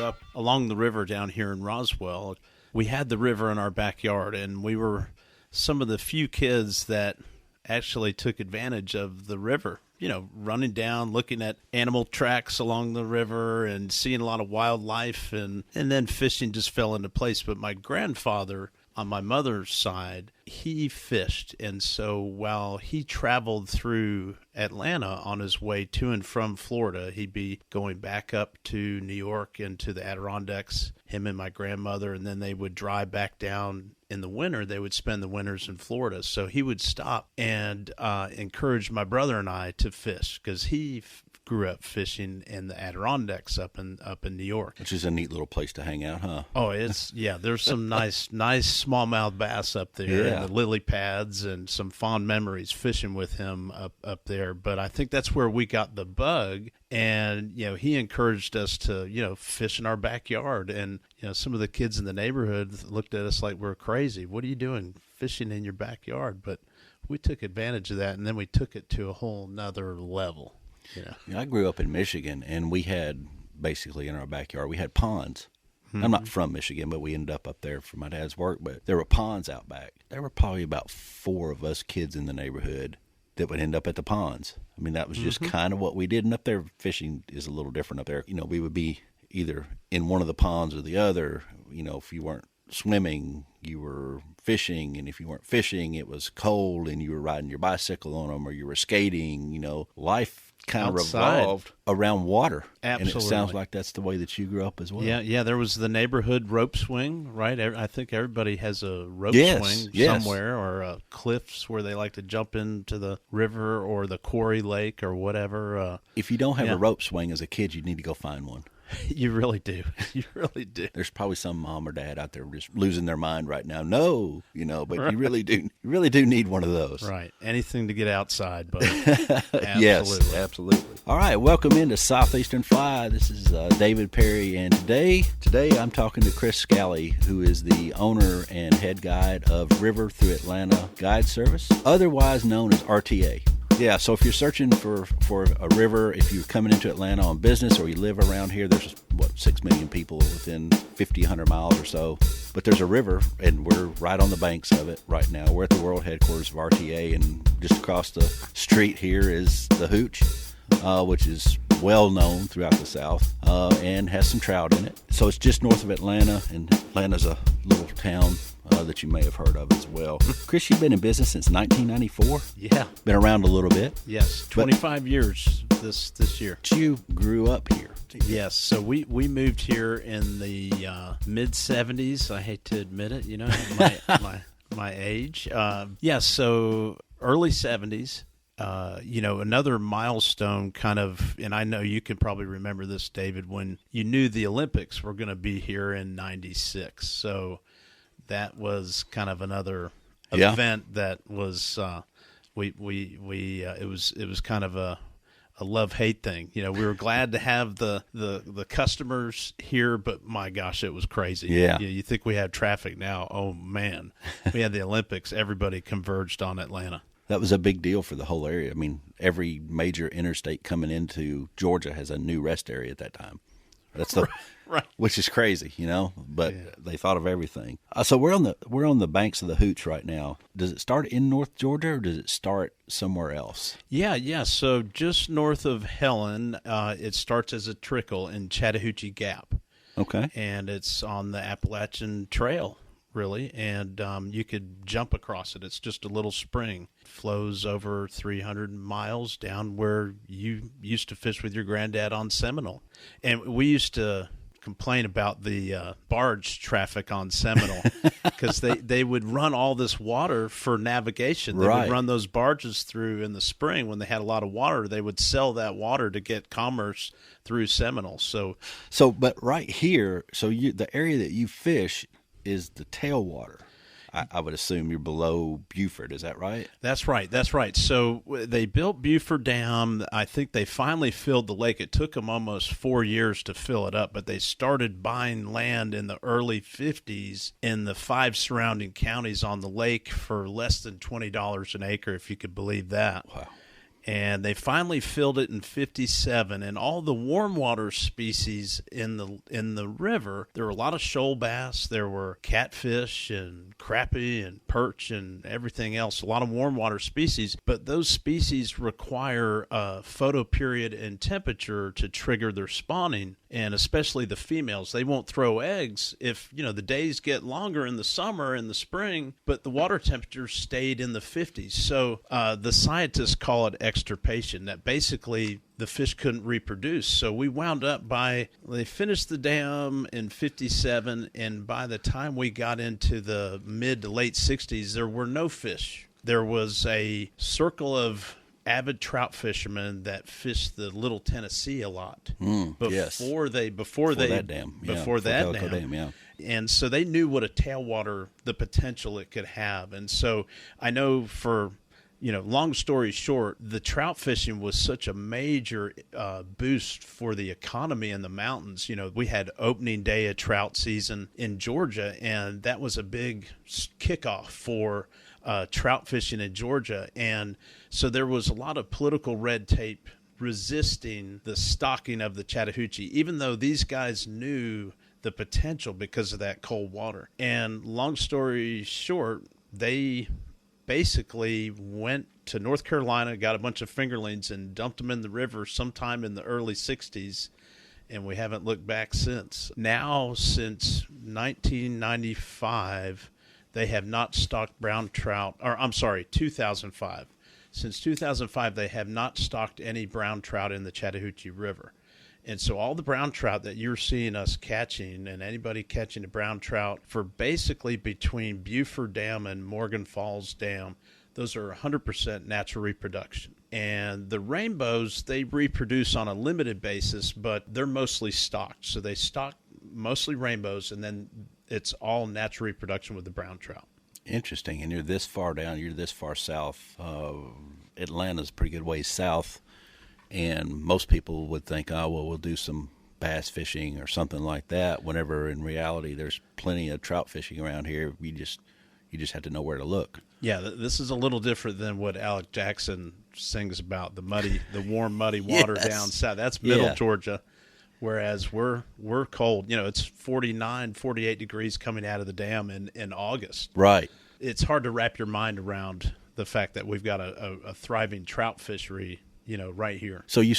up along the river down here in Roswell. We had the river in our backyard, and we were some of the few kids that actually took advantage of the river. You know, running down, looking at animal tracks along the river and seeing a lot of wildlife, and then fishing just fell into place. But my grandfather, on my mother's side, he fished. And so while he traveled through Atlanta on his way to and from Florida, he'd be going back up to New York and to the Adirondacks, him and my grandmother, and then they would drive back down. In the winter, they would spend the winters in Florida. So he would stop and encourage my brother and I to fish, because he grew up fishing in the Adirondacks up in New York. Which is a neat little place to hang out, huh? Oh, there's some nice smallmouth bass up there, and the lily pads, and some fond memories fishing with him up there. But I think that's where we got the bug. And, he encouraged us to, fish in our backyard. And, some of the kids in the neighborhood looked at us like we're crazy. What are you doing fishing in your backyard? But we took advantage of that, and then we took it to a whole nother level. I grew up in Michigan, and we had basically in our backyard, we had ponds. Mm-hmm. I'm not from Michigan, but we ended up there for my dad's work. But there were ponds out back. There were probably about 4 of us kids in the neighborhood that would end up at the ponds. I mean, that was just kind of what we did. And up there, fishing is a little different up there. We would be either in one of the ponds or the other. If you weren't swimming, you were fishing. And if you weren't fishing, it was cold and you were riding your bicycle on them, or you were skating. Life kind of revolved around water. Absolutely. And it sounds like that's the way that you grew up as well. Yeah, there was the neighborhood rope swing, right? I think everybody has a rope swing somewhere, or cliffs where they like to jump into the river or the quarry lake or whatever. If you don't have a rope swing as a kid, you need to go find one. You really do. You really do. There's probably some mom or dad out there just losing their mind right now. No, but right. You really do need one of those. Right. Anything to get outside, but absolutely. Yes, absolutely. All right, welcome into Southeastern Fly. This is David Perry, and today I'm talking to Chris Scalley, who is the owner and head guide of River Through Atlanta Guide Service, otherwise known as RTA. Yeah, so if you're searching for a river, if you're coming into Atlanta on business or you live around here, there's, 6 million people within 50, 100 miles or so. But there's a river, and we're right on the banks of it right now. We're at the world headquarters of RTA, and just across the street here is the Hootch, which is well known throughout the South, and has some trout in it. So it's just north of Atlanta, and Atlanta's a little town that you may have heard of as well. Chris, you've been in business since 1994? Yeah. Been around a little bit? Yes, 25 years this year. You grew up here? Yes, so we moved here in the mid-'70s. I hate to admit it, my age. So early 70s. Another milestone kind of, and I know you can probably remember this, David, when you knew the Olympics were going to be here in 96. So that was kind of another event that was, it was kind of a love-hate thing. We were glad to have the customers here, but my gosh, it was crazy. Yeah. You think we had traffic now. Oh man, we had the Olympics. Everybody converged on Atlanta. That was a big deal for the whole area. I mean, every major interstate coming into Georgia has a new rest area at that time. That's right. Which is crazy, But they thought of everything. So we're on the banks of the Hootch right now. Does it start in North Georgia, or does it start somewhere else? Yeah. So just north of Helen, it starts as a trickle in Chattahoochee Gap. Okay. And it's on the Appalachian Trail, really, and you could jump across it. It's just a little spring. It flows over 300 miles down where you used to fish with your granddad on Seminole. And we used to complain about the barge traffic on Seminole because they would run all this water for navigation. They would run those barges through in the spring when they had a lot of water. They would sell that water to get commerce through Seminole. So but right here, the area that you fish is the tailwater. I would assume you're below Buford. Is that right? That's right. So they built Buford Dam. I think they finally filled the lake. It took them almost 4 years to fill it up, but they started buying land in the early 50s in the 5 surrounding counties on the lake for less than $20 an acre, if you could believe that. Wow. And they finally filled it in 57, and all the warm water species in the river, there were a lot of shoal bass, there were catfish and crappie and perch and everything else, a lot of warm water species, but those species require a photoperiod and temperature to trigger their spawning. And especially the females, they won't throw eggs if, the days get longer in the summer and the spring, but the water temperature stayed in the 50s. So the scientists call it extirpation, that basically the fish couldn't reproduce. So we wound up they finished the dam in 57, and by the time we got into the mid to late 60s, there were no fish. There was a circle of avid trout fishermen that fished the Little Tennessee a lot before that dam. And so they knew what a tailwater, the potential it could have. And so I know long story short, the trout fishing was such a major boost for the economy in the mountains. We had opening day of trout season in Georgia, and that was a big kickoff for trout fishing in Georgia. And so there was a lot of political red tape resisting the stocking of the Chattahoochee, even though these guys knew the potential because of that cold water. And long story short, they basically went to North Carolina, got a bunch of fingerlings, and dumped them in the river sometime in the early 60s, and we haven't looked back since. Now, since 1995, they have not stocked brown trout, 2005. Since 2005, they have not stocked any brown trout in the Chattahoochee River. And so all the brown trout that you're seeing us catching, and anybody catching a brown trout for basically between Buford Dam and Morgan Falls Dam, those are 100% natural reproduction. And the rainbows, they reproduce on a limited basis, but they're mostly stocked. So they stock mostly rainbows, and then it's all natural reproduction with the brown trout. Interesting. And you're this far down, you're this far south. Atlanta's a pretty good ways south. And most people would think, we'll do some bass fishing or something like that, whenever in reality there's plenty of trout fishing around here. You just have to know where to look. Yeah, this is a little different than what Alec Jackson sings about, the warm, muddy water down south. That's middle Georgia, whereas we're cold. It's 49, 48 degrees coming out of the dam in August. Right. It's hard to wrap your mind around the fact that we've got a thriving trout fishery right here. So you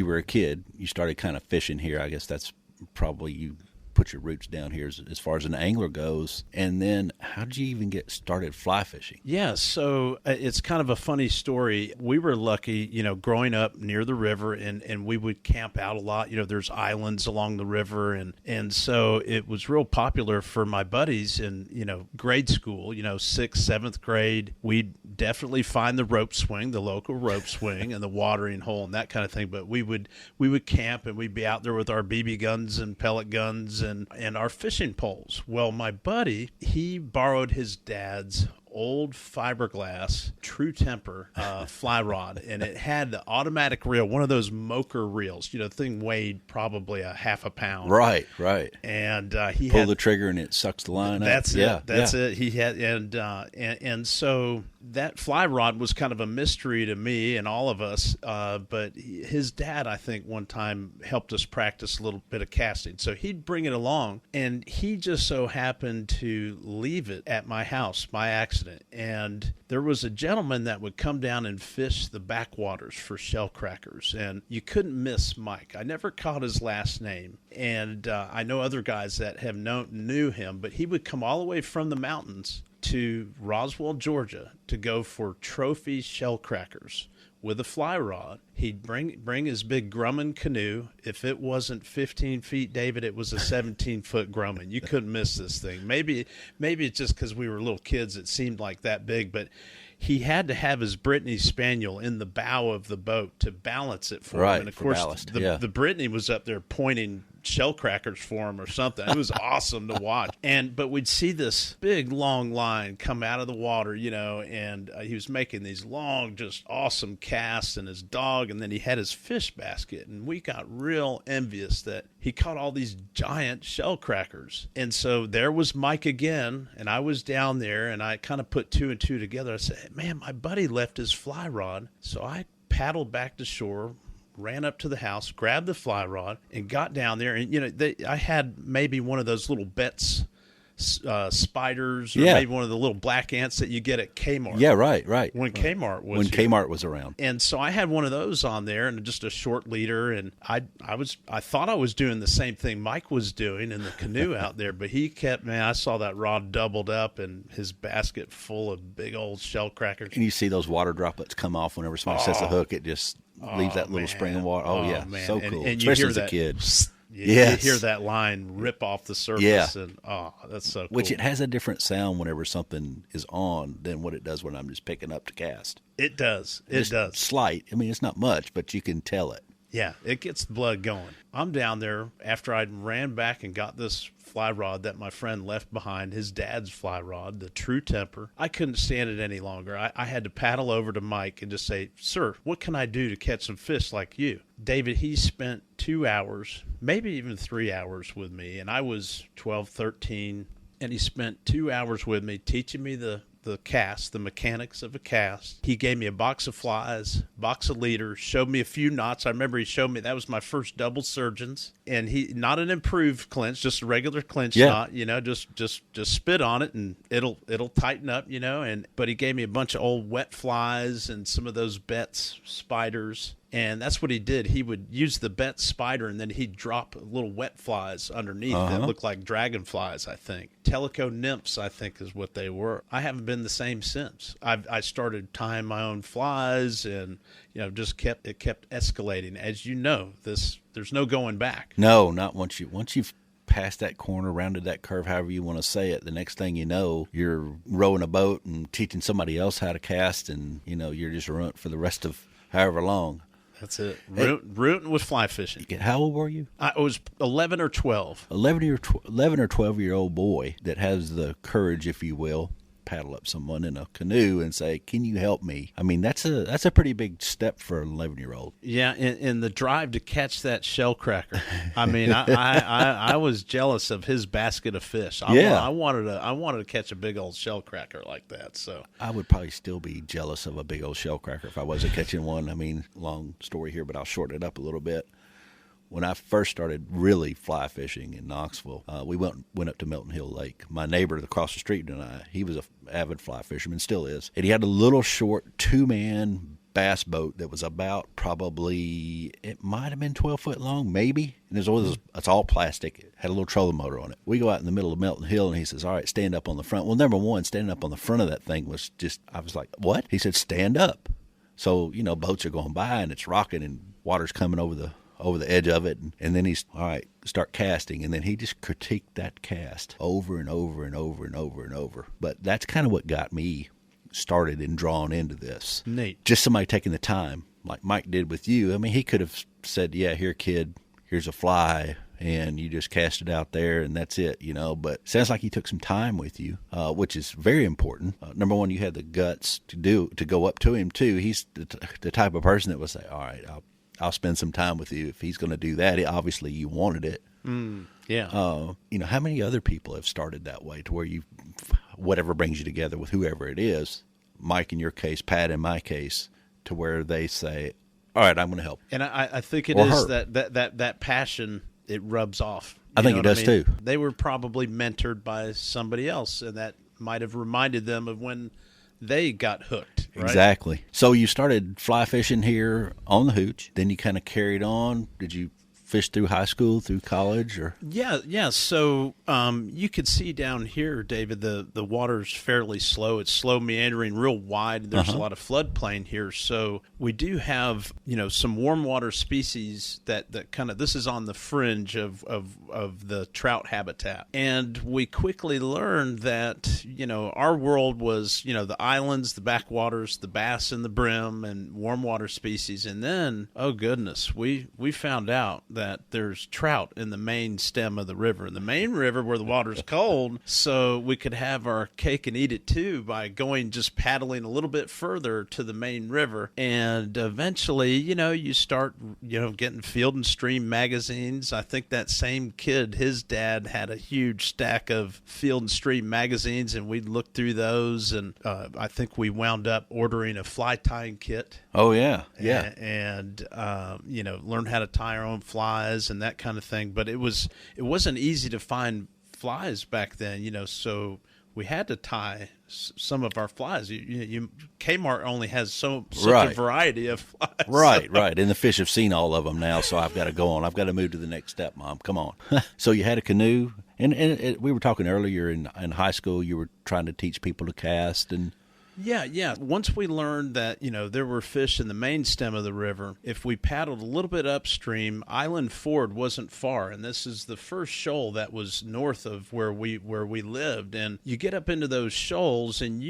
were a kid, you started kind of fishing here. I guess that's probably you put your roots down here as far as an angler goes. And then how did you even get started fly fishing? Yeah, so it's kind of a funny story. We were lucky, growing up near the river, and we would camp out a lot. There's islands along the river, and so it was real popular for my buddies in, grade school, 6th, 7th grade. We'd definitely find the rope swing, the local rope swing, and the watering hole and that kind of thing. But we would camp, and we'd be out there with our BB guns and pellet guns and our fishing poles. Well, my buddy, he borrowed his dad's old fiberglass True Temper fly rod, and it had the automatic reel, one of those mocher reels. The thing weighed probably a half a pound. Right. And he pull the trigger and it sucks the line that's up. That's it. He had and so that fly rod was kind of a mystery to me and all of us. But his dad, I think, one time helped us practice a little bit of casting. So he'd bring it along, and he just so happened to leave it at my house by accident. And there was a gentleman that would come down and fish the backwaters for shell crackers, and you couldn't miss Mike. I never caught his last name, and I know other guys that have knew him, but he would come all the way from the mountains to Roswell, Georgia, to go for trophy shell crackers with a fly rod. He'd bring his big Grumman canoe. If it wasn't 15 feet, David, it was a 17-foot Grumman. You couldn't miss this thing. Maybe it's just because we were little kids it seemed like that big, but he had to have his Brittany Spaniel in the bow of the boat to balance it for him. And of course, the Brittany was up there pointing shell crackers for him or something. It was awesome to watch. But we'd see this big long line come out of the water, and he was making these long, just awesome casts, and his dog, and then he had his fish basket, and we got real envious that he caught all these giant shell crackers. And so there was Mike again, and I was down there, and I kind of put two and two together. I said, man, my buddy left his fly rod. So I paddled back to shore, ran up to the house, grabbed the fly rod, and got down there. And, I had maybe one of those little Betts spiders, or maybe one of the little black ants that you get at Kmart. Yeah, right. When Kmart was Kmart was around. And so I had one of those on there, and just a short leader, and I thought I was doing the same thing Mike was doing in the canoe out there, but he kept, man, I saw that rod doubled up and his basket full of big old shell crackers. And you see those water droplets come off whenever somebody sets a hook, it just leaves that little spring of water. Oh, yeah, man. So cool, and especially as a kid. You hear that line rip off the surface, and that's so cool. Which it has a different sound whenever something is on than what it does when I'm just picking up to cast. It does. It does. Slight. I mean, it's not much, but you can tell it. Yeah, it gets the blood going. I'm down there after I ran back and got this fly rod that my friend left behind, his dad's fly rod, the True Temper. I couldn't stand it any longer. I had to paddle over to Mike and just say, "Sir, what can I do to catch some fish like you?" David, he spent 2 hours, maybe even 3 hours with me, and I was 12, 13, and he spent 2 hours with me teaching me the cast, the mechanics of a cast. He gave me a box of flies, box of leaders, showed me a few knots. I remember he showed me, that was my first double surgeons, and he, not an improved clinch, just a regular clinch knot, just spit on it and it'll tighten up, but he gave me a bunch of old wet flies and some of those Betts spiders. And that's what he did. He would use the Betts spider, and then he'd drop little wet flies underneath that looked like dragonflies, I think. Teleco nymphs, I think, is what they were. I haven't been the same since. I started tying my own flies, and just kept escalating. As you know, there's no going back. No, not once you've passed that corner, rounded that curve, however you want to say it. The next thing you know, you're rowing a boat and teaching somebody else how to cast, and you're just rowing for the rest of however long. That's it. Rooting with fly fishing. How old were you? I was 11 or 12. 11 or 12-year-old boy that has the courage, if you will, paddle up someone in a canoe and say, "Can you help me?" I mean, that's a pretty big step for an 11-year-old. Yeah, and the drive to catch that shell cracker. I mean, I was jealous of his basket of fish. I wanted to catch a big old shell cracker like that. So I would probably still be jealous of a big old shell cracker if I wasn't catching one. I mean, long story here, but I'll shorten it up a little bit. When I first started really fly fishing in Knoxville, we went up to Milton Hill Lake. My neighbor across the street and he was an avid fly fisherman, still is. And he had a little short 2-man bass boat that was about it might have been 12 foot long, maybe. And it's all plastic. It had a little trolling motor on it. We go out in the middle of Milton Hill, and he says, "All right, stand up on the front." Well, number one, standing up on the front of that thing was just, I was like, "What?" He said, "Stand up." So, boats are going by, and it's rocking, and water's coming over the edge of it, and then he's, "All right, start casting." And then he just critiqued that cast over and over and over and over and over. But that's kind of what got me started and drawn into this. Neat. Just somebody taking the time, like Mike did with you. I mean, he could have said, "Yeah, here, kid, here's a fly," and you just cast it out there, and that's it, But it sounds like he took some time with you, which is very important. Number one, you had the guts to go up to him, too. He's the type of person that would say, "All right, I'll spend some time with you." If he's going to do that, obviously you wanted it. Yeah. How many other people have started that way to where whatever brings you together with whoever it is, Mike in your case, Pat in my case, to where they say, "All right, I'm going to help." And I think it is that passion, it rubs off. I think it does too. They were probably mentored by somebody else, and that might have reminded them of when they got hooked. Right? Exactly. So you started fly fishing here on the Hootch. Then you kind of carried on. Did you fish through high school, through college, or? Yeah. So you could see down here, David, the water's fairly slow. It's slow meandering, real wide. There's a lot of floodplain here. So we do have, some warm water species that kind of, this is on the fringe of the trout habitat. And we quickly learned that, our world was, the islands, the backwaters, the bass and the brim and warm water species. And then, oh goodness, we found out that there's trout in the main stem of the river. In the main river where the water's cold, so we could have our cake and eat it too by going just paddling a little bit further to the main river. And eventually, you start, getting Field and Stream magazines. I think that same kid, his dad had a huge stack of Field and Stream magazines, and we'd look through those. And I think we wound up ordering a fly tying kit. Oh, yeah, yeah. And learn how to tie our own flies and that kind of thing. But it wasn't easy to find flies back then, so we had to tie some of our flies. Kmart only has such a variety of flies. Right. And the fish have seen all of them now, so I've got to go on. I've got to move to the next step, Mom. Come on. So you had a canoe, and we were talking earlier in high school. You were trying to teach people to cast, and Yeah. Once we learned that, there were fish in the main stem of the river, if we paddled a little bit upstream, Island Ford wasn't far, and this is the first shoal that was north of where we lived. And you get up into those shoals, and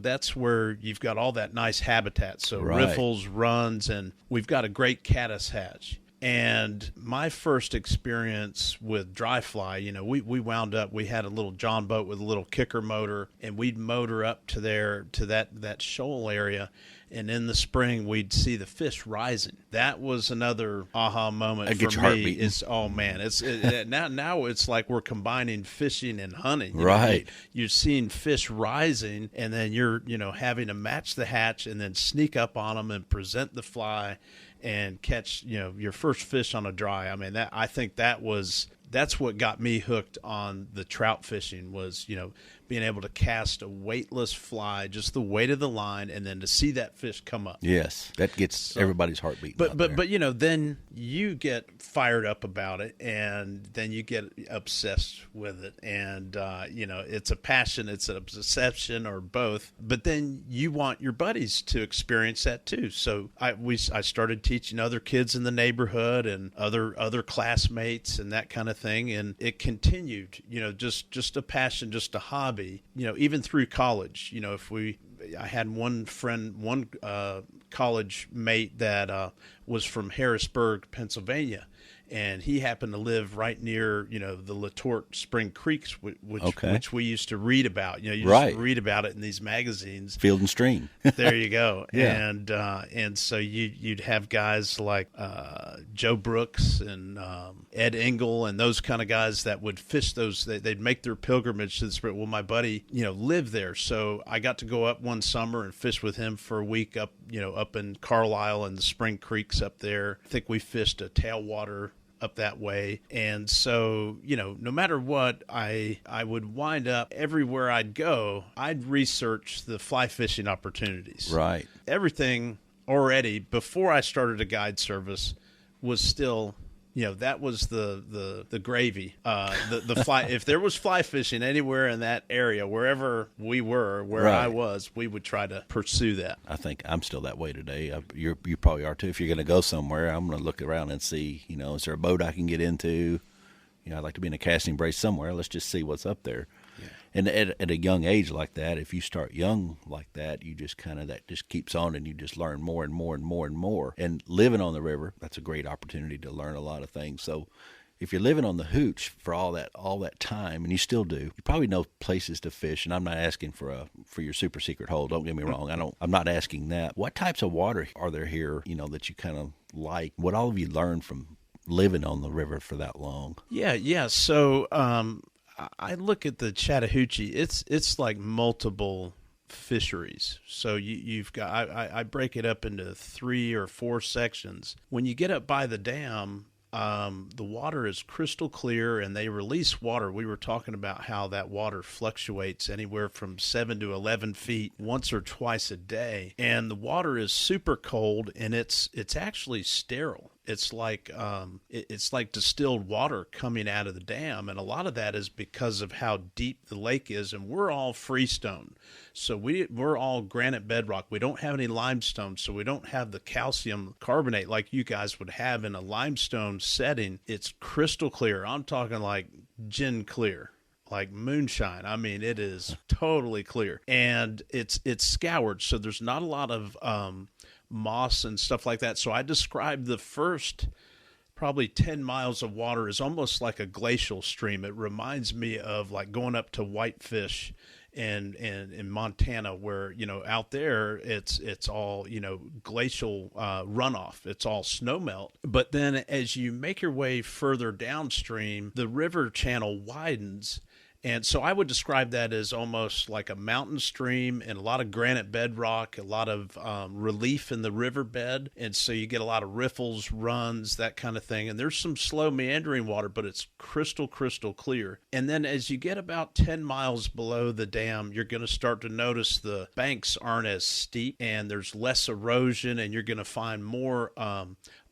that's where you've got all that nice habitat. So riffles, runs, and we've got a great caddis hatch. And my first experience with dry fly, we wound up, we had a little John boat with a little kicker motor, and we'd motor up to that shoal area. And in the spring, we'd see the fish rising. That was another aha moment for me. Get your heart beating. Now it's like we're combining fishing and hunting. Right. You're seeing fish rising, and then you're having to match the hatch and then sneak up on them and present the fly and catch your first fish on a dry. I mean, I think that's what got me hooked on the trout fishing was being able to cast a weightless fly, just the weight of the line, and then to see that fish come up. Yes, that gets everybody's heart beating. But then you get fired up about it, and then you get obsessed with it, and it's a passion, it's an obsession, or both. But then you want your buddies to experience that too. So I started teaching other kids in the neighborhood and other classmates and that kind of thing, and it continued. Just a passion, just a hobby. Even through college. I had one friend, college mate that was from Harrisburg, Pennsylvania, and he happened to live right near, the Letort Spring Creeks, which we used to read about. You just read about it in these magazines. Field and Stream. There you go. Yeah. And so you'd have guys like Joe Brooks and Ed Engel and those kind of guys that would fish those. They'd make their pilgrimage to the spring. Well, my buddy, lived there, so I got to go up one summer and fish with him for a week up in Carlisle and the Spring Creeks up there. I think we fished a tailwater up that way. And so, no matter what, I would wind up everywhere I'd go, I'd research the fly fishing opportunities. Right. Everything already before I started a guide service was still, that was the gravy. The fly, if there was fly fishing anywhere in that area, wherever we were, I was, we would try to pursue that. I think I'm still that way today. You probably are too. If you're going to go somewhere, I'm going to look around and see, is there a boat I can get into? I'd like to be in a casting brace somewhere. Let's just see what's up there. Yeah. And at a young age like that, if you start young like that, you just that just keeps on, and you just learn more and more and more and more. And living on the river, that's a great opportunity to learn a lot of things. So if you're living on the Hootch for all that time, and you still do, you probably know places to fish. And I'm not asking for your super secret hole. Don't get me wrong. I'm not asking that. What types of water are there here, that you kind of like? What all have you learned from living on the river for that long? Yeah. So, I look at the Chattahoochee. It's like multiple fisheries. So you've got I break it up into 3 or 4 sections. When you get up by the dam, the water is crystal clear, and they release water. We were talking about how that water fluctuates anywhere from 7 to 11 feet once or twice a day, and the water is super cold, and it's actually sterile. It's like distilled water coming out of the dam, and a lot of that is because of how deep the lake is, and we're all freestone. So we're all granite bedrock. We don't have any limestone, so we don't have the calcium carbonate like you guys would have in a limestone setting. It's crystal clear. I'm talking like gin clear, like moonshine. I mean, it is totally clear, and it's scoured, so there's not a lot of moss and stuff like that. So I described the first probably 10 miles of water as almost like a glacial stream. It reminds me of like going up to Whitefish and in Montana, where out there it's all glacial runoff. It's all snowmelt. But then as you make your way further downstream, the river channel widens, And so I would describe that as almost like a mountain stream and a lot of granite bedrock, a lot of relief in the riverbed. And so you get a lot of riffles, runs, that kind of thing. And there's some slow meandering water, but it's crystal clear. And then as you get about 10 miles below the dam, you're going to start to notice the banks aren't as steep and there's less erosion, and you're going to find more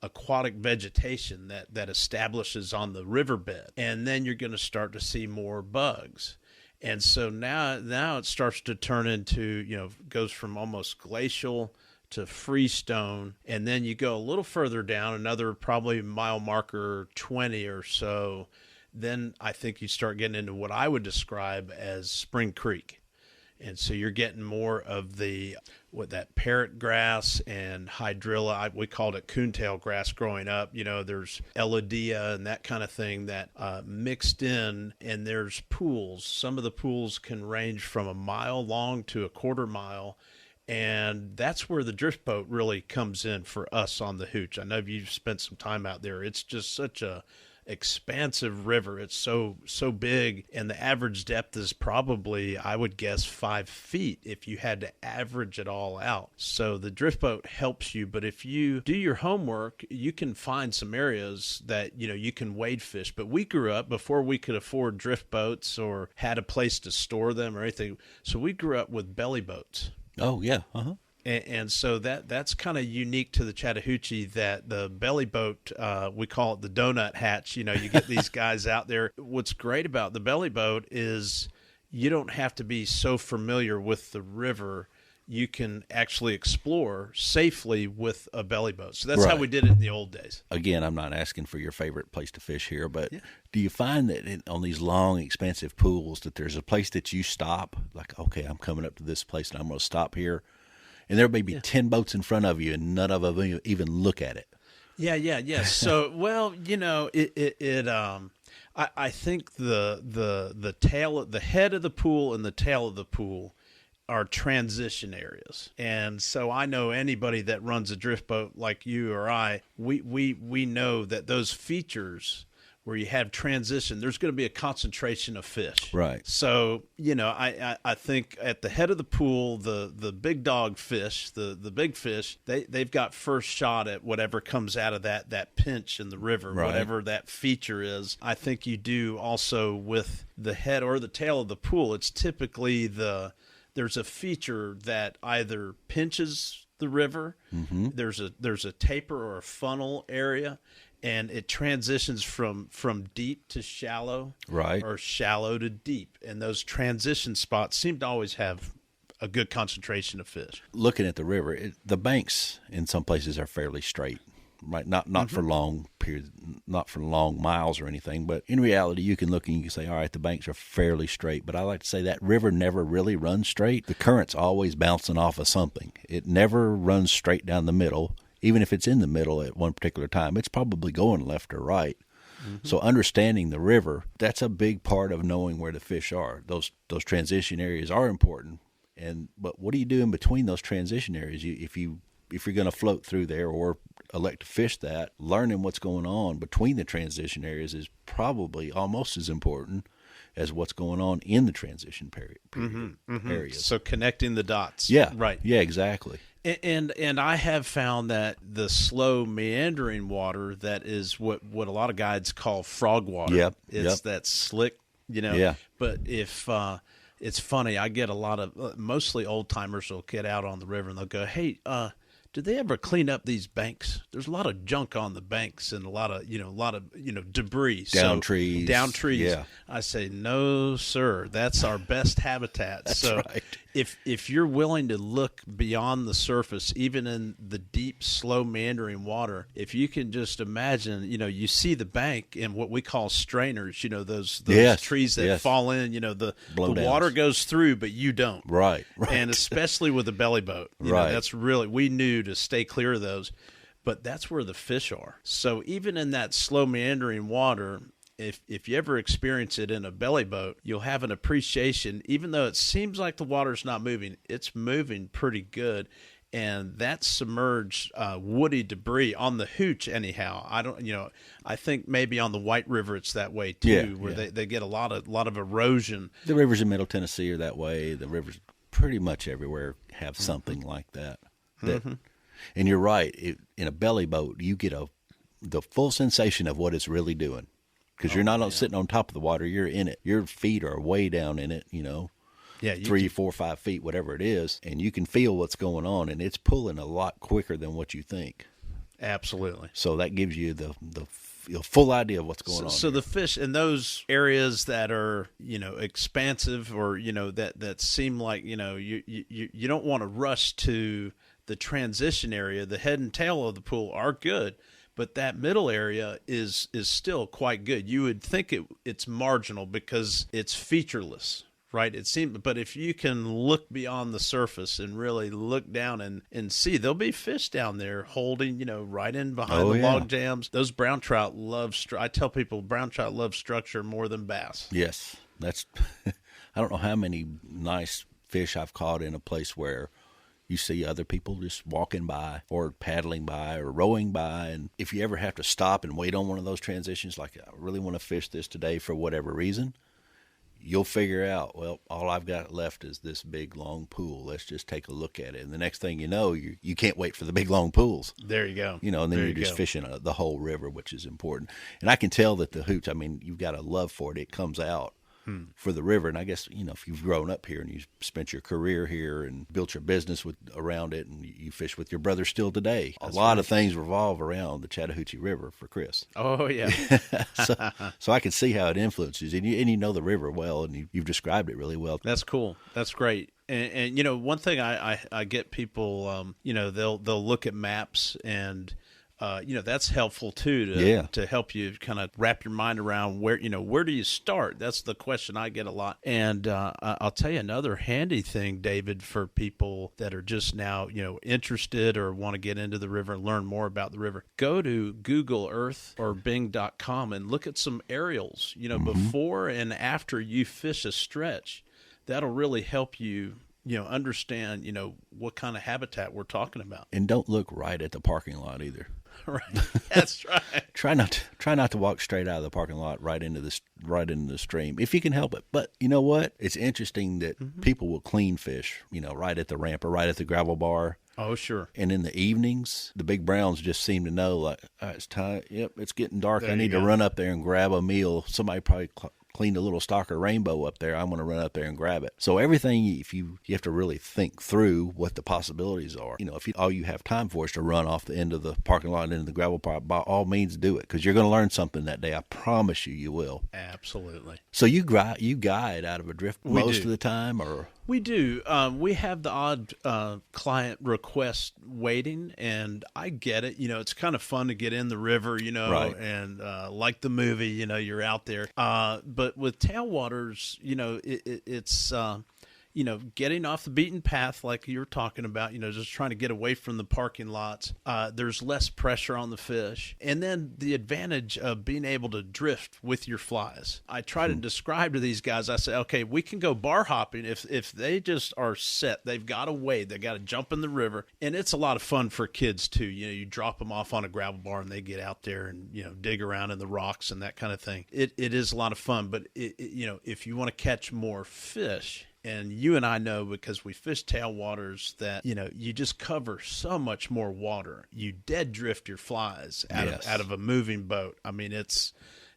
aquatic vegetation that establishes on the riverbed. And then you're going to start to see more bugs. And so now it starts to turn into, goes from almost glacial to freestone. And then you go a little further down, another probably mile marker 20 or so. Then I think you start getting into what I would describe as Spring Creek. And so you're getting more of that parrot grass and hydrilla. We called it coontail grass growing up. There's elodea and that kind of thing that mixed in, and there's pools. Some of the pools can range from a mile long to a quarter mile. And that's where the drift boat really comes in for us on the Hootch. I know you've spent some time out there. It's just such a expansive river. It's so big, and the average depth is probably, I would guess, 5 feet if you had to average it all out. So the drift boat helps you, but if you do your homework, you can find some areas that you can wade fish. But we grew up before we could afford drift boats or had a place to store them or anything, so we grew up with belly boats. Oh yeah. And so that's kind of unique to the Chattahoochee, that the belly boat, we call it the donut hatch. You get these guys out there. What's great about the belly boat is you don't have to be so familiar with the river. You can actually explore safely with a belly boat. So that's right. How we did it in the old days. Again, I'm not asking for your favorite place to fish here, but do you find that on these long, expansive pools that there's a place that you stop, like, okay, I'm coming up to this place and I'm going to stop here? And there may be 10 boats in front of you, and none of them even look at it. Yeah. So, well, I think the tail, the head of the pool, and the tail of the pool are transition areas. And so I know anybody that runs a drift boat like you or I, we know that those features where you have transition, there's going to be a concentration of fish. Right. So, I think at the head of the pool, the big dog fish, the big fish, they've got first shot at whatever comes out of that pinch in the river, right. Whatever that feature is. I think you do also with the head or the tail of the pool. It's typically there's a feature that either pinches the river, there's a taper or a funnel area, and it transitions from deep to shallow, right, or shallow to deep. And those transition spots seem to always have a good concentration of fish. Looking at the river, the banks in some places are fairly straight, right? Not for long periods, not for long miles or anything, but in reality, you can look and you can say, all right, the banks are fairly straight. But I like to say that river never really runs straight. The current's always bouncing off of something. It never runs straight down the middle. Even if it's in the middle at one particular time, it's probably going left or right. So understanding the river, that's a big part of knowing where the fish are. Those transition areas are important. But what do you do in between those transition areas? If you're going to float through there or elect to fish that, learning what's going on between the transition areas is probably almost as important as what's going on in the transition areas. So connecting the dots. Yeah. Right. Yeah, exactly. And I have found that the slow meandering water, that is what a lot of guides call frog water. Yep. It's that slick, Yeah. But if it's funny, I get a lot of mostly old timers will get out on the river and they'll go, "Hey, did they ever clean up these banks? There's a lot of junk on the banks and a lot of debris, down trees. Yeah. I say, no, sir. That's our best habitat. That's so right. If you're willing to look beyond the surface, even in the deep, slow meandering water, if you can just imagine, you see the bank in what we call strainers, those trees that fall in, the water goes through, but you don't. Right. And especially with a belly boat, that's really, we knew to stay clear of those, but that's where the fish are. So even in that slow meandering water, if you ever experience it in a belly boat, you'll have an appreciation. Even though it seems like the water's not moving, it's moving pretty good. and that submerged woody debris on the Hootch anyhow. I think maybe on the White River it's that way too, where they get a lot of erosion. The rivers in Middle Tennessee are that way. The rivers pretty much everywhere have something like that. And you're right. In a belly boat, you get the full sensation of what it's really doing, because you're not sitting on top of the water. You're in it. Your feet are way down in it. 3, 4, 5 feet, whatever it is, and you can feel what's going on, and it's pulling a lot quicker than what you think. Absolutely. So that gives you the full idea of what's going on. So the fish in those areas that are expansive, or that seem like you don't want to rush to the transition area. The head and tail of the pool are good, but that middle area is still quite good. You would think it's marginal because it's featureless. Right, it seems, but if you can look beyond the surface and really look down and see, there'll be fish down there holding, right in behind the log jams. Those brown trout I tell people brown trout love structure more than bass. Yes, that's. I don't know how many nice fish I've caught in a place where you see other people just walking by or paddling by or rowing by, and if you ever have to stop and wait on one of those transitions, like I really want to fish this today for whatever reason, you'll figure out, well, all I've got left is this big, long pool. Let's just take a look at it. And the next thing you know, you can't wait for the big, long pools. There you go. And then you're just fishing the whole river, which is important. And I can tell that the Hootch, you've got a love for it. It comes out for the river. And I guess, if you've grown up here and you've spent your career here and built your business around it, and you fish with your brother still today, a lot of things revolve around the Chattahoochee River for Chris. Oh, yeah. So I can see how it influences, and you know the river well, and you've described it really well. That's cool. That's great. And one thing I get people, they'll look at maps, and that's helpful too to help you kind of wrap your mind around where do you start? That's the question I get a lot. And I'll tell you another handy thing, David, for people that are just now interested or want to get into the river and learn more about the river. Go to Google Earth or Bing.com and look at some aerials, before and after you fish a stretch. That'll really help you understand what kind of habitat we're talking about. And don't look right at the parking lot either. Right, that's right. Try not to walk straight out of the parking lot right into the stream if you can help it. But you know what? It's interesting that people will clean fish, right at the ramp or right at the gravel bar. Oh, sure. And in the evenings, the big browns just seem to know, like, it's time. Yep, it's getting dark. I need to run up there and grab a meal. Somebody probably cleaned a little stalker rainbow up there. I'm going to run up there and grab it. So everything, if you have to really think through what the possibilities are. If all you have time for is to run off the end of the parking lot into the gravel park, by all means do it, because you're going to learn something that day. I promise you will. Absolutely. So you guide out of a drift most of the time, or? We do. We have the odd client request waiting, and I get it. It's kind of fun to get in the river, right. And like the movie, you're out there. But with tailwaters, it's getting off the beaten path like you were talking about, just trying to get away from the parking lots. There's less pressure on the fish. And then the advantage of being able to drift with your flies. I try to describe to these guys, I say, okay, we can go bar hopping if they just are set. They've got to wade. They got to jump in the river. And it's a lot of fun for kids too. You drop them off on a gravel bar and they get out there and, dig around in the rocks and that kind of thing. It is a lot of fun. But, if you want to catch more fish, and you and I know, because we fish tailwaters, that, you just cover so much more water. You dead drift your flies out of a moving boat. It's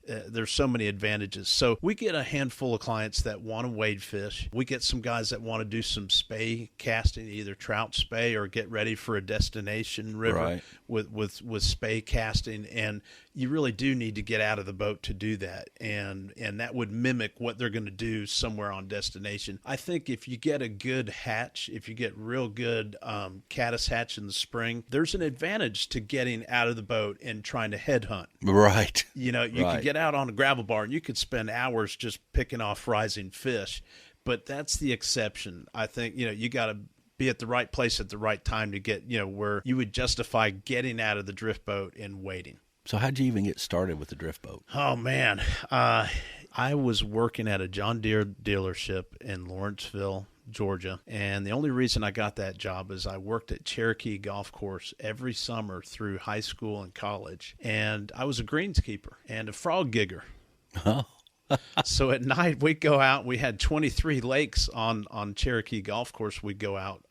there's so many advantages. So we get a handful of clients that want to wade fish. We get some guys that want to do some spay casting, either trout spay or get ready for a destination river with spay casting. And you really do need to get out of the boat to do that. And that would mimic what they're going to do somewhere on destination. I think if you get a good hatch, if you get real good caddis hatch in the spring, there's an advantage to getting out of the boat and trying to head hunt. Right. You could get out on a gravel bar and you could spend hours just picking off rising fish. But that's the exception. I think, you got to be at the right place at the right time to get, where you would justify getting out of the drift boat and waiting. So how'd you even get started with the drift boat? Oh, man. I was working at a John Deere dealership in Lawrenceville, Georgia. And the only reason I got that job is I worked at Cherokee Golf Course every summer through high school and college. And I was a greenskeeper and a frog gigger. Oh. So at night we'd go out. We had 23 lakes on Cherokee Golf Course. We'd go out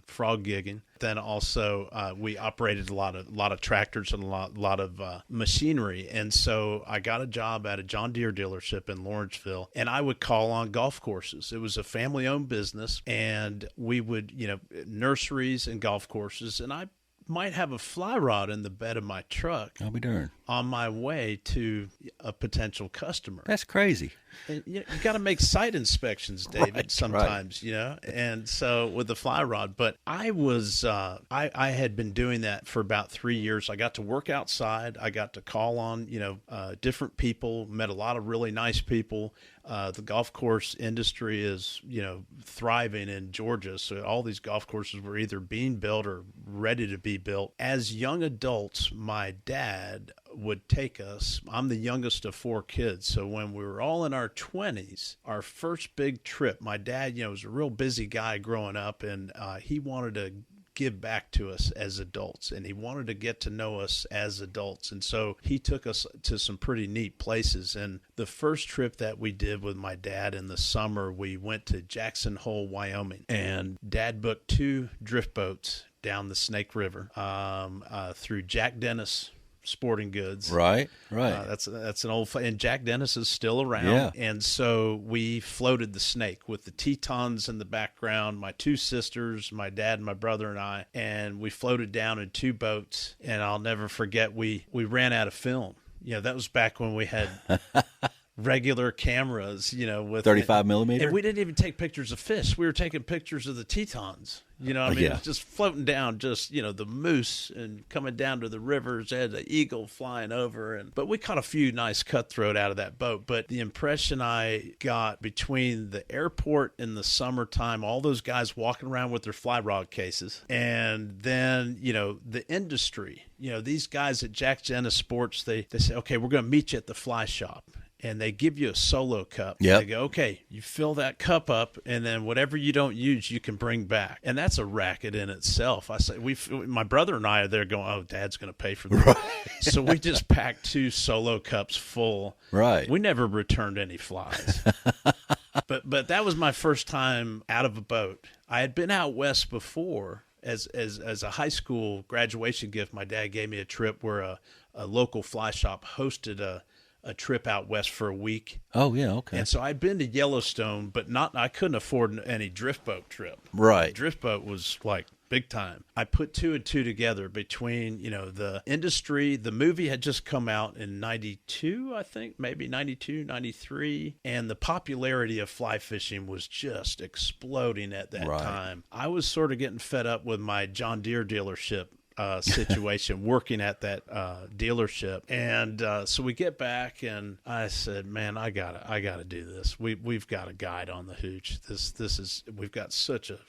frog gigging. Then also we operated a lot of tractors and a lot of machinery. And so I got a job at a John Deere dealership in Lawrenceville, and I would call on golf courses. It was a family-owned business, and we would, nurseries and golf courses, and I might have a fly rod in the bed of my truck. I'll be darned. On my way to a potential customer. That's crazy. And you got to make site inspections, David, right, sometimes, and so with the fly rod. But I was, I had been doing that for about 3 years. I got to work outside. I got to call on, different people, met a lot of really nice people. The golf course industry is, thriving in Georgia. So all these golf courses were either being built or ready to be built. As young adults, my dad would take us. I'm the youngest of 4 kids. So when we were all in our 20s, our first big trip, my dad, was a real busy guy growing up, and he wanted to give back to us as adults, and he wanted to get to know us as adults. And so he took us to some pretty neat places. And the first trip that we did with my dad in the summer, we went to Jackson Hole, Wyoming, and Dad booked 2 drift boats down the Snake River through Jack Dennis Sporting Goods. Right. That's an old, and Jack Dennis is still around. Yeah. And so we floated the Snake with the Tetons in the background, my 2 sisters, my dad, my brother, and I, and we floated down in 2 boats. And I'll never forget, we ran out of film. That was back when we had regular cameras, with 35 millimeter. And we didn't even take pictures of fish. We were taking pictures of the Tetons. Yeah. It was just floating down, just, the moose and coming down to the rivers. They had the eagle flying over. But we caught a few nice cutthroat out of that boat. But the impression I got between the airport in the summertime, all those guys walking around with their fly rod cases, and then, the industry, these guys at Jack Dennis Sports, they say, okay, we're going to meet you at the fly shop. And they give you a solo cup. Yep. They go, okay, you fill that cup up, and then whatever you don't use, you can bring back. And that's a racket in itself. I say, my brother and I are there going, oh, Dad's going to pay for that. Right. So we just packed 2 solo cups full. Right. We never returned any flies. But that was my first time out of a boat. I had been out west before. As a high school graduation gift, my dad gave me a trip where a local fly shop hosted a trip out west for a week. Oh, yeah, okay. And so I'd been to Yellowstone, but I couldn't afford any drift boat trip. Right. The drift boat was like big time. I put 2 and 2 together between, the industry. The movie had just come out in 92, I think, maybe 92, 93. And the popularity of fly fishing was just exploding at that time. I was sort of getting fed up with my John Deere dealership situation, working at that dealership. And so we get back, and I said, man, I gotta do this. We've got a guide on the Hootch. We've got such a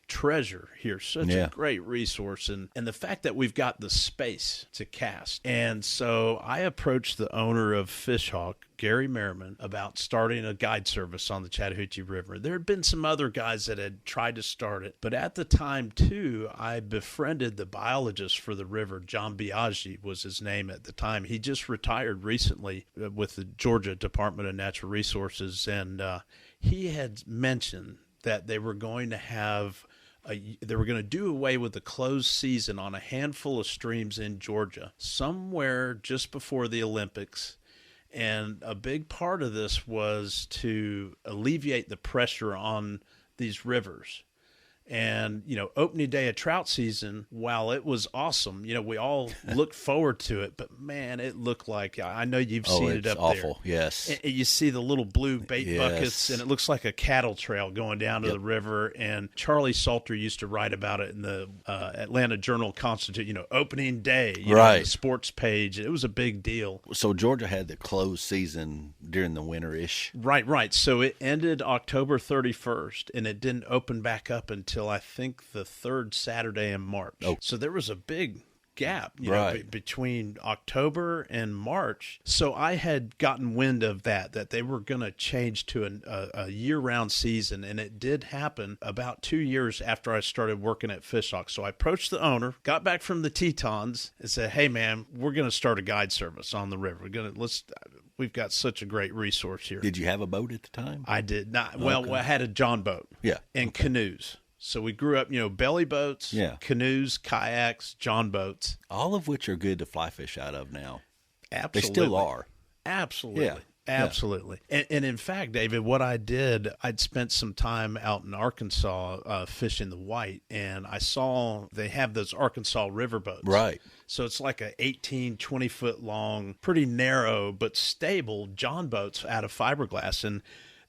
treasure here, such a great resource, and the fact that we've got the space to cast. And so I approached the owner of Fishhawk, Gary Merriman, about starting a guide service on the Chattahoochee River. There had been some other guys that had tried to start it, but at the time too, I befriended the biologist for the river. John Biaggi was his name at the time. He just retired recently with the Georgia Department of Natural Resources, and he had mentioned that they were going to do away with the closed season on a handful of streams in Georgia, somewhere just before the Olympics. And a big part of this was to alleviate the pressure on these rivers. And, opening day of trout season, while it was awesome, we all looked forward to it. But, man, it looked like, I know you've seen it up awful. there. Awful, yes. And you see the little blue bait buckets, and it looks like a cattle trail going down to the river. And Charlie Salter used to write about it in the Atlanta Journal-Constitution, opening day, the sports page. It was a big deal. So Georgia had the closed season during the winter-ish. Right. So it ended October 31st, and it didn't open back up until I think the 3rd Saturday in March. Oh. So there was a big gap, right. between October and March. So I had gotten wind of that they were going to change to a year-round season, and it did happen about 2 years after I started working at Fishhawk. So I approached the owner, got back from the Tetons, and said, "Hey, man, we're going to start a guide service on the river. We've got such a great resource here." Did you have a boat at the time? I did not. Well, I had a John boat. Yeah. And canoes. So we grew up, belly boats, canoes, kayaks, John boats. All of which are good to fly fish out of now. Absolutely. They still are. Absolutely. Yeah. Absolutely. Yeah. And in fact, David, what I did, I'd spent some time out in Arkansas fishing the white, and I saw they have those Arkansas river boats. Right. So it's like a 18, 20-foot long, pretty narrow but stable John boats out of fiberglass. And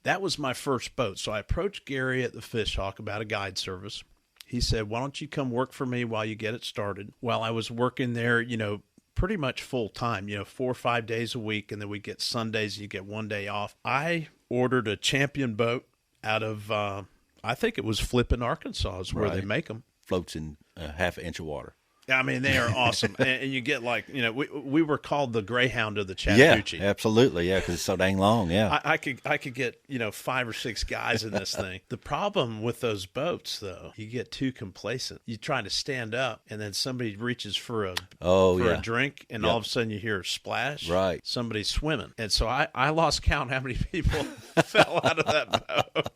that was my first boat. So I approached Gary at the Fishhawk about a guide service. He said, "Why don't you come work for me while you get it started?" While I was working there, pretty much full time, 4 or 5 days a week, and then we get Sundays, you get 1 day off. I ordered a Champion boat out of, I think it was Flippin, Arkansas is where they make them. Floats in a half an inch of water. I mean, they are awesome. And you get we were called the Greyhound of the Chattahoochee. Yeah, absolutely. Yeah, because it's so dang long. Yeah. I could get, 5 or 6 guys in this thing. The problem with those boats, though, you get too complacent. You try to stand up, and then somebody reaches for a drink, and all of a sudden you hear a splash. Right. Somebody's swimming. And so I lost count how many people fell out of that boat.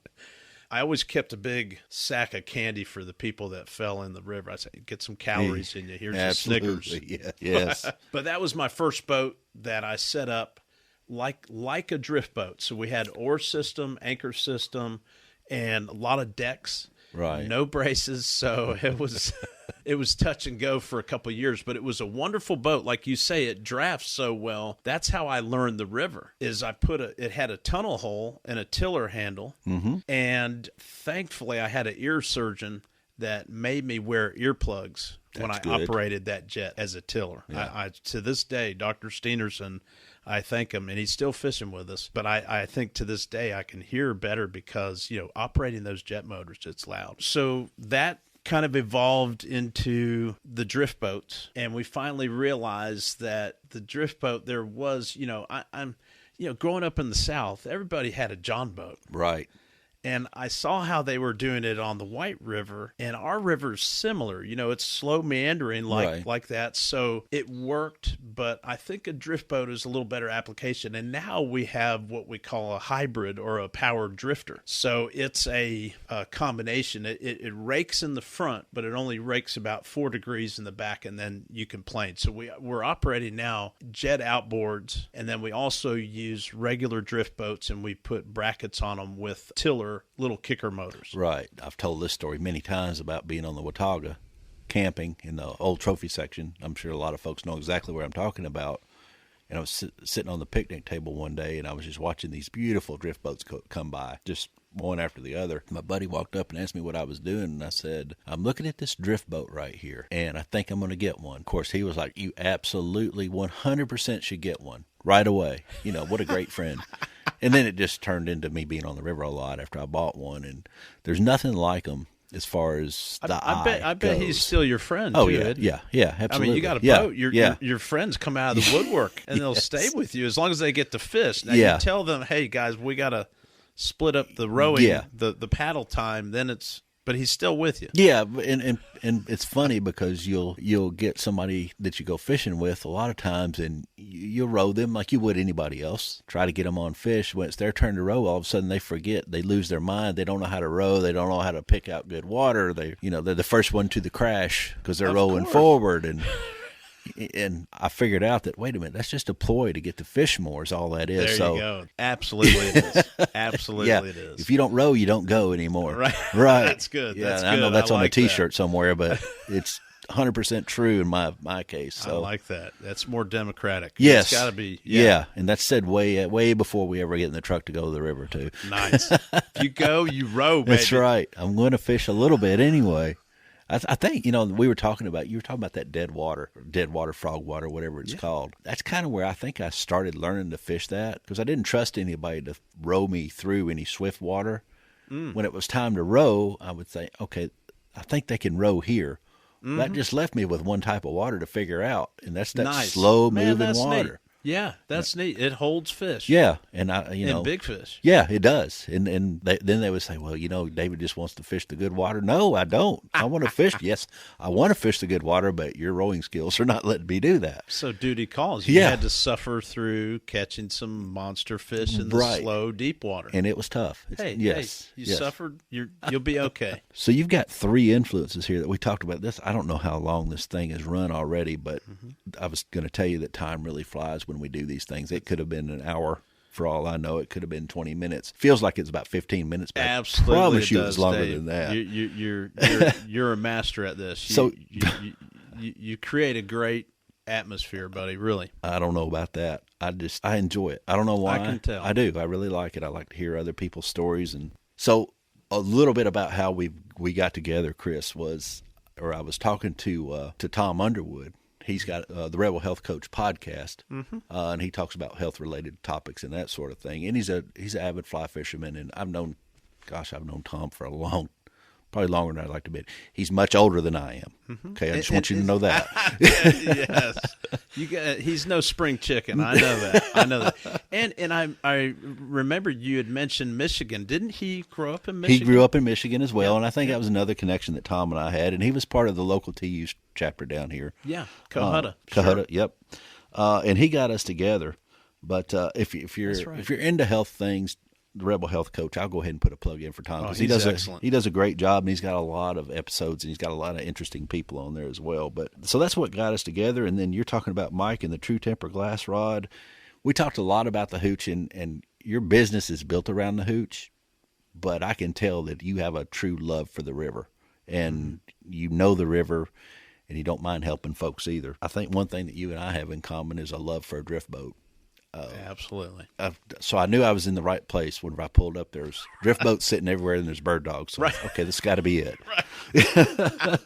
I always kept a big sack of candy for the people that fell in the river. I said, "Get some calories in you. Here's your Snickers." Yeah. Yes. But that was my first boat that I set up like a drift boat. So we had oar system, anchor system, and a lot of decks. Right. No braces. So it was touch and go for a couple of years, but it was a wonderful boat. Like you say, it drafts so well. That's how I learned the river. Is it had a tunnel hole and a tiller handle, and thankfully I had an ear surgeon that made me wear earplugs when I operated that jet as a tiller. Yeah. I to this day, Dr. Steenerson, I thank him, and he's still fishing with us. But I think to this day I can hear better because, operating those jet motors, it's loud. So that kind of evolved into the drift boats, and we finally realized that the drift boat, there was, I'm growing up in the South, everybody had a John boat. Right. And I saw how they were doing it on the White River, and our river is similar. It's slow meandering like that. So it worked, but I think a drift boat is a little better application. And now we have what we call a hybrid or a powered drifter. So it's a combination. It rakes in the front, but it only rakes about 4 degrees in the back, and then you can plane. So we're operating now jet outboards, and then we also use regular drift boats, and we put brackets on them with tiller little kicker motors. Right. I've told this story many times about being on the Watauga camping in the old trophy section. I'm sure a lot of folks know exactly where I'm talking about. And I was sitting on the picnic table one day, and I was just watching these beautiful drift boats come by, just one after the other. My buddy walked up and asked me what I was doing, and I said, "I'm looking at this drift boat right here, and I think I'm going to get one." Of course, he was like, "You absolutely 100% should get one right away." What a great friend. And then it just turned into me being on the river a lot after I bought one, and there's nothing like them as far as the eye I bet he's still your friend. Oh, too, yeah, Ed. yeah, absolutely. I mean, you got a boat. Your friends come out of the woodwork, and they'll stay with you as long as they get to fish. Now, you tell them, "Hey, guys, we got to split up the rowing, the paddle time." Then it's... But he's still with you. Yeah, and it's funny because you'll get somebody that you go fishing with a lot of times, and you'll row them like you would anybody else. Try to get them on fish. When it's their turn to row, all of a sudden they forget. They lose their mind. They don't know how to row. They don't know how to pick out good water. They're the first one to the crash because they're rowing forward. And I figured out that, wait a minute, that's just a ploy to get to fish more is all that is. There you go. Absolutely it is. Absolutely it is. If you don't row, you don't go anymore. Right. That's good. Yeah, that's good. I know that's on a T-shirt that. somewhere, but it's 100% true in my case. So. I like that. That's more democratic. Yes. It's got to be. Yeah. And that's said way before we ever get in the truck to go to the river, too. Nice. If you go, you row, baby. That's right. I'm going to fish a little bit anyway. I think, we were talking about, you were talking about that dead water, frog water, whatever it's called. That's kind of where I think I started learning to fish that because I didn't trust anybody to row me through any swift water. When it was time to row, I would say, okay, I think they can row here. That just left me with one type of water to figure out, and that's that Nice. slow-moving water. Neat. Yeah, that's neat. It holds fish. Yeah, and and big fish. Yeah, it does. And then they would say, well, David just wants to fish the good water. No, I don't. I want to fish. Yes, I want to fish the good water, but your rowing skills are not letting me do that. So duty calls. You had to suffer through catching some monster fish in the slow, deep water. And it was tough. You suffered. You'll be okay. So you've got 3 influences here that we talked about. This, I don't know how long this thing has run already, but I was going to tell you that time really flies when we do these things. It could have been an hour. For all I know, it could have been 20 minutes. Feels like it's about 15 minutes, but absolutely, I promise you it's longer than that. You're a master at this. You create a great atmosphere, buddy, really. I don't know about that. I enjoy it. I don't know why. I can tell. I do. I really like it. I like to hear other people's stories. And so a little bit about how we got together, Chris, I was talking to Tom Underwood. He's got the Rebel Health Coach podcast, and he talks about health-related topics and that sort of thing. And he's an avid fly fisherman, and I've known Tom for probably longer than I'd like to admit. He's much older than I am. Okay, I just want you to know that. Yes, he's no spring chicken. I know that. And I remember you had mentioned Michigan. Didn't he grow up in Michigan? He grew up in Michigan as well, and I think that was another connection that Tom and I had. And he was part of the local TU chapter down here. Yeah, Cohutta. Cohutta, yep. And he got us together. But if you're into health things, the Rebel Health Coach, I'll go ahead and put a plug in for Tom because he does a great job, and he's got a lot of episodes, and he's got a lot of interesting people on there as well. But so that's what got us together. And then you're talking about Mike and the True Temper glass rod. We talked a lot about the Hootch, and your business is built around the Hootch, but I can tell that you have a true love for the river, and you know the river, and you don't mind helping folks either. I think one thing that you and I have in common is a love for a drift boat. Absolutely. So I knew I was in the right place whenever I pulled up. There's drift boats sitting everywhere, and there's bird dogs. So, okay, this got to be it. Right.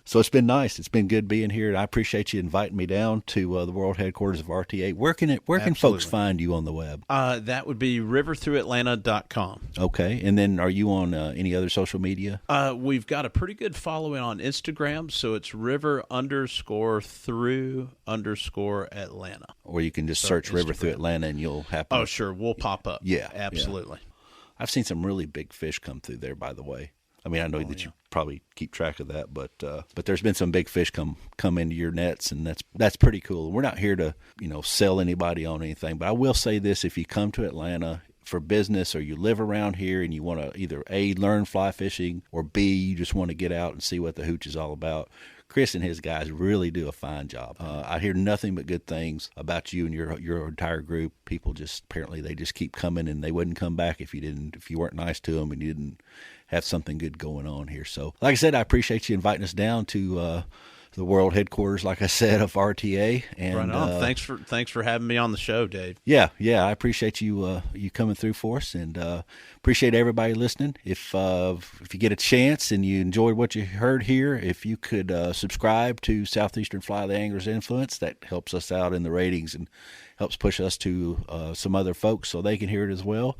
So it's been nice. It's been good being here, and I appreciate you inviting me down to the world headquarters of RTA. Where can folks find you on the web? That would be riverthroughatlanta.com. Okay, and then are you on any other social media? We've got a pretty good following on Instagram, so it's river_through_Atlanta. Or you can just search Instagram. River Through Atlanta, and you'll happen. Oh, sure. We'll pop up. Yeah. Absolutely. Yeah. I've seen some really big fish come through there, by the way. I mean, I know that you probably keep track of that, but there's been some big fish come into your nets, and that's pretty cool. We're not here to, sell anybody on anything, but I will say this: if you come to Atlanta for business, or you live around here and you want to either A, learn fly fishing, or B, you just want to get out and see what the Hootch is all about, Chris and his guys really do a fine job. I hear nothing but good things about you and your entire group. People apparently they just keep coming, and they wouldn't come back if you weren't nice to them and you didn't have something good going on here. So, like I said, I appreciate you inviting us down to the world headquarters, like I said, of RTA. And right on. Thanks for having me on the show, Dave. Yeah, I appreciate you coming through for us, and appreciate everybody listening. If you get a chance and you enjoyed what you heard here, if you could subscribe to Southeasternfly, the Angler's Influence, that helps us out in the ratings and helps push us to some other folks so they can hear it as well.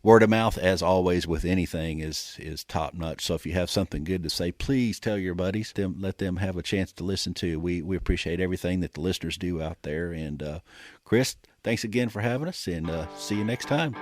Word of mouth, as always, with anything is top notch. So if you have something good to say, please tell your buddies. Let them have a chance to listen to. We appreciate everything that the listeners do out there. And Chris, thanks again for having us, and see you next time.